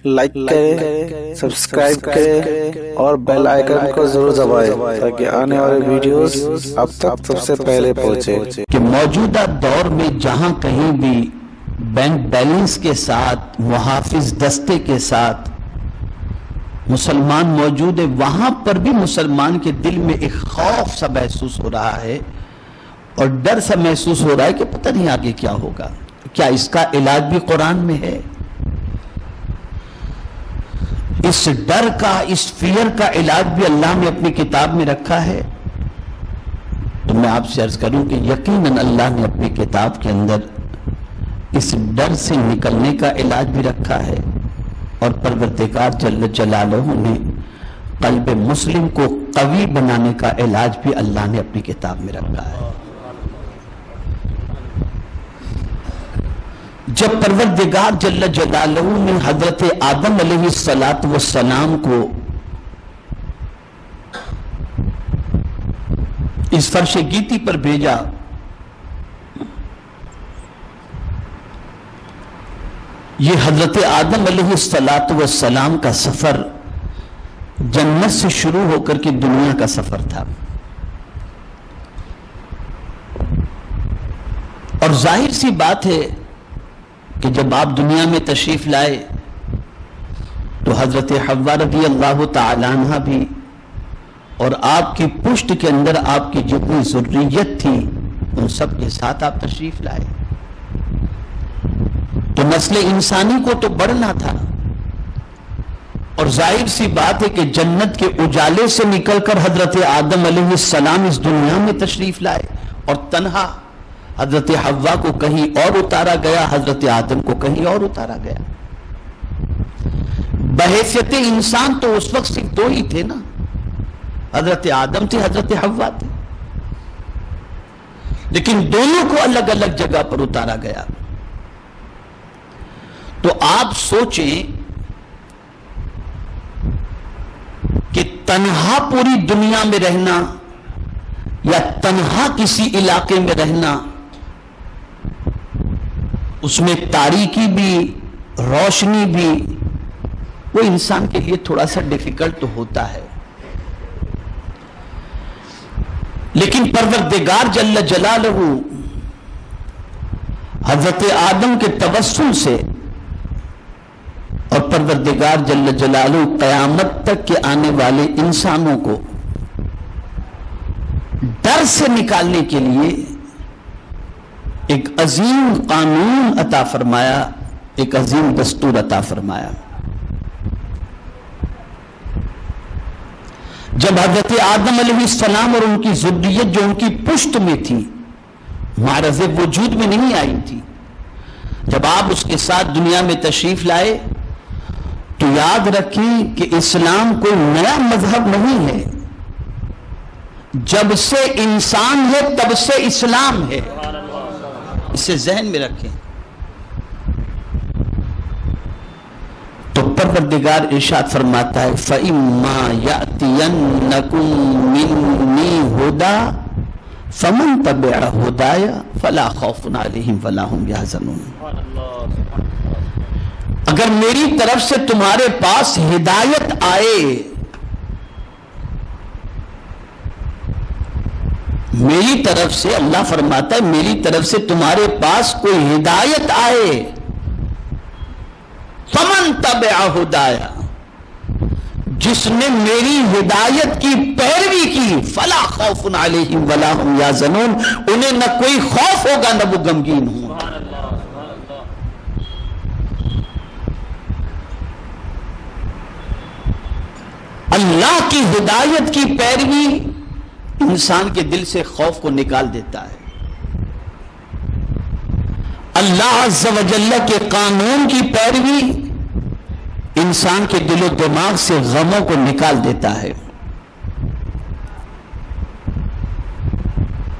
Like کریں، subscribe کریں اور بیل آئیکن کو ضرور دبائیں تاکہ آنے والے ویڈیوز اب تک سب سے پہلے پہنچے۔ کہ موجودہ دور میں جہاں کہیں بھی بینک بیلنس کے ساتھ، محافظ دستے کے ساتھ مسلمان موجود ہے، وہاں پر بھی مسلمان کے دل میں ایک خوف سا محسوس ہو رہا ہے اور ڈر سا محسوس ہو رہا ہے کہ پتہ نہیں آگے کیا ہوگا۔ کیا اس کا علاج بھی قرآن میں ہے؟ اس ڈر کا، اس فیئر کا علاج بھی اللہ نے اپنی کتاب میں رکھا ہے؟ تو میں آپ سے عرض کروں کہ یقیناً اللہ نے اپنی کتاب کے اندر اس ڈر سے نکلنے کا علاج بھی رکھا ہے، اور پروردگار جل جلالہ نے قلب مسلم کو قوی بنانے کا علاج بھی اللہ نے اپنی کتاب میں رکھا ہے۔ جب پروردگار جل جلالہ نے حضرت آدم علیہ السلام کو اس فرش گیتی پر بھیجا، یہ حضرت آدم علیہ السلام کا سفر جنت سے شروع ہو کر کے دنیا کا سفر تھا، اور ظاہر سی بات ہے کہ جب آپ دنیا میں تشریف لائے تو حضرت حوا رضی اللہ تعالی عنہ بھی، اور آپ کی پشت کے اندر آپ کی جتنی ذریت تھی ان سب کے ساتھ آپ تشریف لائے، تو نسل انسانی کو تو بڑھنا تھا، اور ظاہر سی بات ہے کہ جنت کے اجالے سے نکل کر حضرت آدم علیہ السلام اس دنیا میں تشریف لائے، اور تنہا حضرت حوا کو کہیں اور اتارا گیا، حضرت آدم کو کہیں اور اتارا گیا۔ بحیثیت انسان تو اس وقت صرف دو ہی تھے نا، حضرت آدم تھے، حضرت حوا تھے، لیکن دونوں کو الگ الگ جگہ پر اتارا گیا۔ تو آپ سوچیں کہ تنہا پوری دنیا میں رہنا یا تنہا کسی علاقے میں رہنا، اس میں تاریکی بھی روشنی بھی، وہ انسان کے لیے تھوڑا سا ڈیفیکلٹ تو ہوتا ہے، لیکن پروردگار جل جلالہ حضرت آدم کے توسل سے، اور پروردگار جل جلالہ قیامت تک کے آنے والے انسانوں کو ڈر سے نکالنے کے لیے ایک عظیم قانون عطا فرمایا، ایک عظیم دستور عطا فرمایا۔ جب حضرت آدم علیہ السلام اور ان کی ذریت جو ان کی پشت میں تھی، معرض وجود میں نہیں آئی تھی، جب آپ اس کے ساتھ دنیا میں تشریف لائے تو یاد رکھیں کہ اسلام کوئی نیا مذہب نہیں ہے، جب سے انسان ہے تب سے اسلام ہے، اسے ذہن میں رکھیں۔ تو پروردگار ارشاد فرماتا ہے فَإِمَّا يَأْتِيَنَّكُم مِّنِّي هُدًى فَمَن تَبِعَ هُدَايَ فَلَا خَوْفٌ عَلَيْهِمْ وَلَا هُمْ يَحْزَنُونَ۔ اگر میری طرف سے تمہارے پاس ہدایت آئے، میری طرف سے، اللہ فرماتا ہے میری طرف سے تمہارے پاس کوئی ہدایت آئے، فمن تبع ہدایا، جس نے میری ہدایت کی پیروی کی، فلا خوف علیہم ولا ہم یحزنون، انہیں نہ کوئی خوف ہوگا نہ وہ غمگین ہوں۔ اللہ کی ہدایت کی پیروی انسان کے دل سے خوف کو نکال دیتا ہے، اللہ عز و جل کے قانون کی پیروی انسان کے دل و دماغ سے غموں کو نکال دیتا ہے۔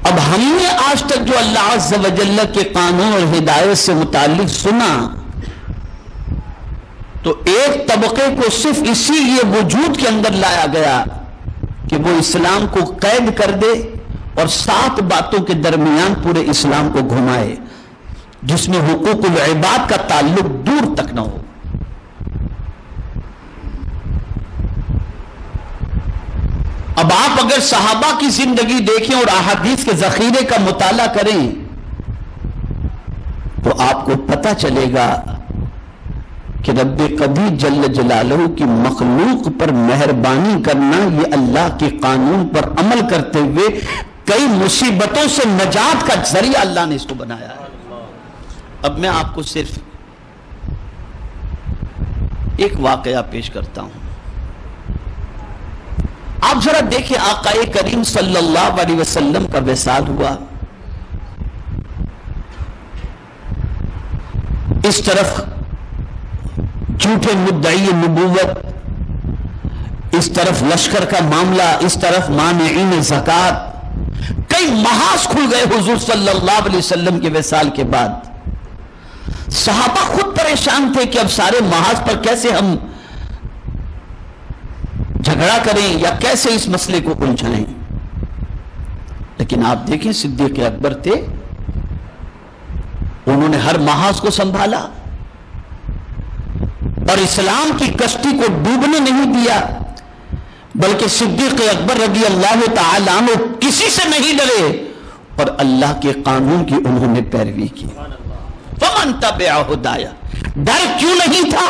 اب ہم نے آج تک جو اللہ عز و جل کے قانون اور ہدایت سے متعلق سنا، تو ایک طبقے کو صرف اسی لیے وجود کے اندر لایا گیا کہ وہ اسلام کو قید کر دے اور 7 باتوں کے درمیان پورے اسلام کو گھمائے، جس میں حقوق العباد کا تعلق دور تک نہ ہو۔ اب آپ اگر صحابہ کی زندگی دیکھیں اور احادیث کے ذخیرے کا مطالعہ کریں تو آپ کو پتہ چلے گا کہ رب قدیر جل جلالہ کی مخلوق پر مہربانی کرنا، یہ اللہ کے قانون پر عمل کرتے ہوئے کئی مصیبتوں سے نجات کا ذریعہ اللہ نے اس کو بنایا ہے۔ اب میں آپ کو صرف ایک واقعہ پیش کرتا ہوں۔ آپ ذرا دیکھیں آقا کریم صلی اللہ علیہ وسلم کا وصال ہوا، اس طرف جھوٹے مدعی نبوت، اس طرف لشکر کا معاملہ، اس طرف مانعین زکات، کئی محاذ کھل گئے حضور صلی اللہ علیہ وسلم کے وصال کے بعد۔ صحابہ خود پریشان تھے کہ اب سارے محاذ پر کیسے ہم جھگڑا کریں یا کیسے اس مسئلے کو الجھائیں۔ لیکن آپ دیکھیں صدیق اکبر تھے، انہوں نے ہر محاذ کو سنبھالا اور اسلام کی کشتی کو ڈوبنے نہیں دیا، بلکہ صدیق اکبر رضی اللہ تعالیٰ عنہ کسی سے نہیں ڈرے اور اللہ کے قانون کی انہوں نے پیروی کی۔ فمن تبع ہدایا، ڈر کیوں نہیں تھا؟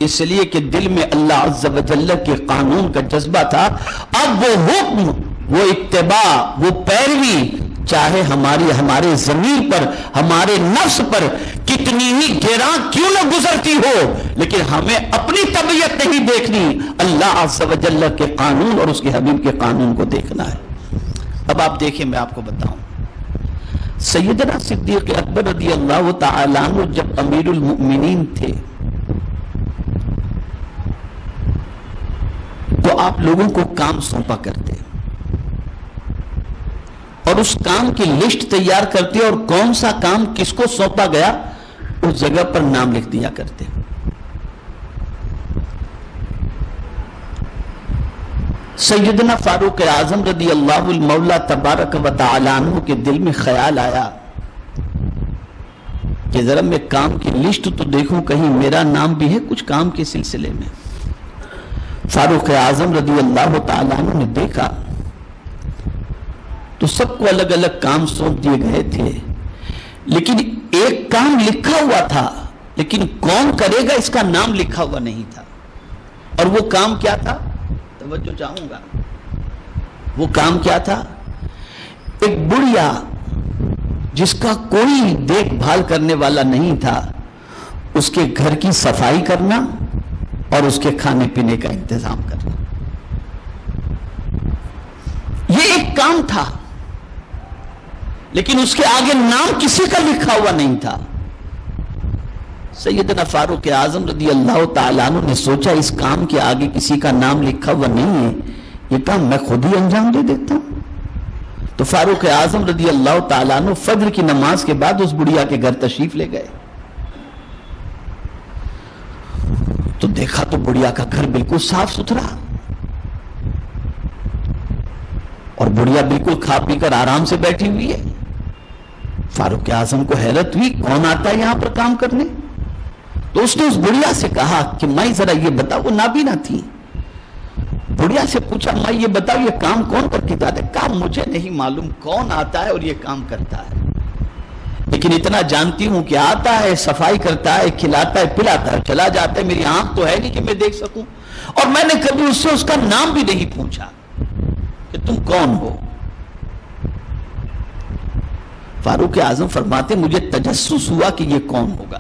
اس لیے کہ دل میں اللہ عز و جل کے قانون کا جذبہ تھا۔ اب وہ حکم، وہ اتباع، وہ پیروی چاہے ہمارے ضمیر پر، ہمارے نفس پر کتنی ہی گراں کیوں نہ گزرتی ہو، لیکن ہمیں اپنی طبیعت نہیں دیکھنی، اللہ عز و جل کے قانون اور اس کے حبیب کے قانون کو دیکھنا ہے۔ اب آپ دیکھیں، میں آپ کو بتاؤں، سیدنا صدیق اکبر رضی اللہ تعالیٰ عنہ جب امیر المؤمنین تھے تو آپ لوگوں کو کام سونپا کرتے اور اس کام کی لسٹ تیار کرتے اور کون سا کام کس کو سونپا گیا اس جگہ پر نام لکھ دیا کرتے۔ سیدنا فاروق اعظم رضی اللہ المولا تبارک و تعالی عنہ کے دل میں خیال آیا کہ ذرا میں کام کی لسٹ تو دیکھوں کہیں میرا نام بھی ہے کچھ کام کے سلسلے میں۔ فاروق اعظم رضی اللہ تعالی عنہ نے دیکھا تو سب کو الگ الگ کام سونپ دیے گئے تھے، لیکن ایک کام لکھا ہوا تھا، لیکن کون کرے گا اس کا نام لکھا ہوا نہیں تھا۔ اور وہ کام کیا تھا؟ توجہ چاہوں گا، وہ کام کیا تھا؟ ایک بڑھیا جس کا کوئی دیکھ بھال کرنے والا نہیں تھا، اس کے گھر کی صفائی کرنا اور اس کے کھانے پینے کا انتظام کرنا، یہ ایک کام تھا، لیکن اس کے آگے نام کسی کا لکھا ہوا نہیں تھا۔ سیدنا فاروق اعظم رضی اللہ تعالیٰ عنہ نے سوچا اس کام کے آگے کسی کا نام لکھا ہوا نہیں ہے، یہ کام میں خود ہی انجام دے دیتا ہوں۔ تو فاروق اعظم رضی اللہ تعالیٰ عنہ فجر کی نماز کے بعد اس بڑھیا کے گھر تشریف لے گئے تو دیکھا تو بڑھیا کا گھر بالکل صاف ستھرا اور بڑھیا بالکل کھا پی کر آرام سے بیٹھی ہوئی ہے۔ فاروق اعظم کو حیرت ہوئی، کون آتا ہے یہاں پر کام کرنے؟ تو اس نے اس بڑھیا سے کہا کہ مائی ذرا یہ بتاؤ، وہ نابینا تھی، بڑھیا سے پوچھا مائی یہ بتاؤ یہ کام کون کر کے جاتا ہے؟ کہا مجھے نہیں معلوم کون آتا ہے اور یہ کام کرتا ہے، لیکن اتنا جانتی ہوں کہ آتا ہے، صفائی کرتا ہے، کھلاتا ہے، پلاتا ہے، چلا جاتا ہے، میری آنکھ تو ہے نہیں کہ میں دیکھ سکوں، اور میں نے کبھی اس سے اس کا نام بھی نہیں پوچھا کہ تم کون ہو۔ فاروق اعظم فرماتے مجھے تجسس ہوا کہ یہ کون ہوگا۔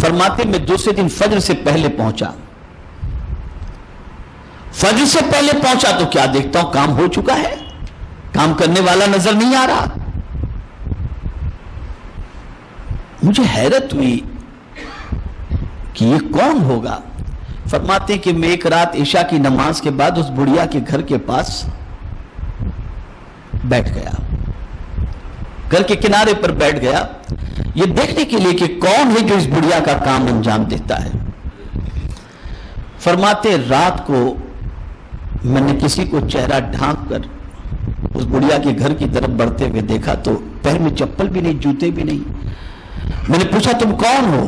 فرماتے میں دوسرے دن فجر سے پہلے پہنچا، فجر سے پہلے پہنچا تو کیا دیکھتا ہوں کام ہو چکا ہے، کام کرنے والا نظر نہیں آ رہا۔ مجھے حیرت ہوئی کہ یہ کون ہوگا۔ فرماتے کہ میں ایک رات عشاء کی نماز کے بعد اس بڑھیا کے گھر کے پاس بیٹھ گیا، گھر کے کنارے پر بیٹھ گیا یہ دیکھنے کے لیے کہ کون ہے جو اس بڑھیا کا کام انجام دیتا ہے۔ فرماتے رات کو میں نے کسی کو چہرہ ڈھانپ کر اس بڑھیا کے گھر کی طرف بڑھتے ہوئے دیکھا تو پیر میں چپل بھی نہیں، جوتے بھی نہیں۔ میں نے پوچھا تم کون ہو؟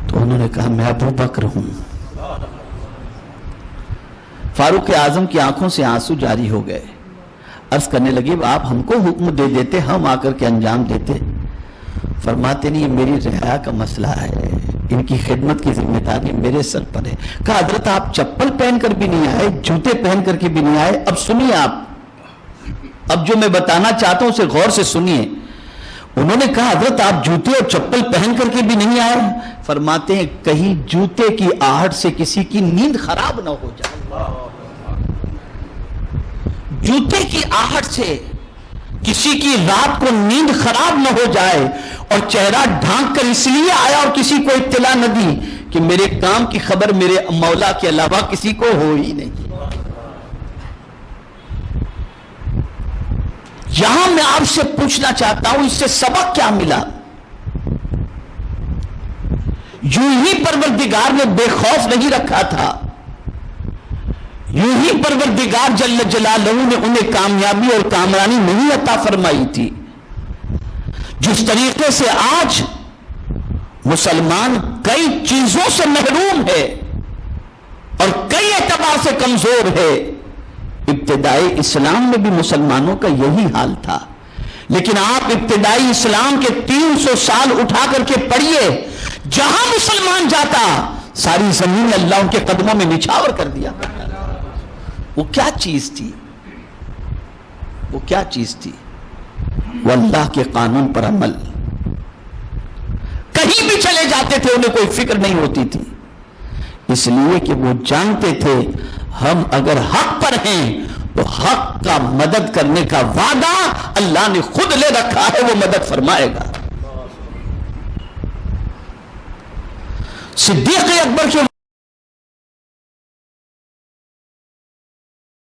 تو انہوں نے کہا میں ابو بکر ہوں۔ فاروق اعظم کی آنکھوں سے آنسو جاری ہو گئے. عرض کرنے لگے آپ ہم کو حکم دے دیتے, ہم آ کر کے انجام دیتے. فرماتے نہیں, یہ میری رعایا کا مسئلہ ہے, ان کی خدمت کی ذمہ داری میرے سر پر ہے. کہا حضرت آپ چپل پہن کر بھی نہیں آئے, جوتے پہن کر کے بھی نہیں آئے, اب سنیے آپ, اب جو میں بتانا چاہتا ہوں اسے غور سے سنیے. انہوں نے کہا حضرت آپ جوتے اور چپل پہن کر کے بھی نہیں آئے. فرماتے ہیں کہیں جوتے کی آہٹ سے کسی کی نیند خراب نہ ہو جائے, جوتے کی آہٹ سے کسی کی رات کو نیند خراب نہ ہو جائے, اور چہرہ ڈھانک کر اس لیے آیا اور کسی کو اطلاع نہ دی کہ میرے کام کی خبر میرے مولا کے علاوہ کسی کو ہو ہی نہیں. یہاں میں آپ سے پوچھنا چاہتا ہوں اس سے سبق کیا ملا؟ یوں ہی پروردگار نے بے خوف نہیں رکھا تھا, یوں ہی پروردگار جل جلالہ نے انہیں کامیابی اور کامرانی نہیں عطا فرمائی تھی. جس طریقے سے آج مسلمان کئی چیزوں سے محروم ہے اور کئی اعتبار سے کمزور ہے, ابتدائی اسلام میں بھی مسلمانوں کا یہی حال تھا. لیکن آپ ابتدائی اسلام کے 300 سال اٹھا کر کے پڑھیے, جہاں مسلمان جاتا ساری زمین اللہ ان کے قدموں میں نچھاور کر دیا. وہ کیا چیز تھی, وہ کیا چیز تھی؟ وہ اللہ کے قانون پر عمل. کہیں بھی چلے جاتے تھے انہیں کوئی فکر نہیں ہوتی تھی, اس لیے کہ وہ جانتے تھے ہم اگر حق پر ہیں تو حق کا مدد کرنے کا وعدہ اللہ نے خود لے رکھا ہے, وہ مدد فرمائے گا. صدیق اکبر کے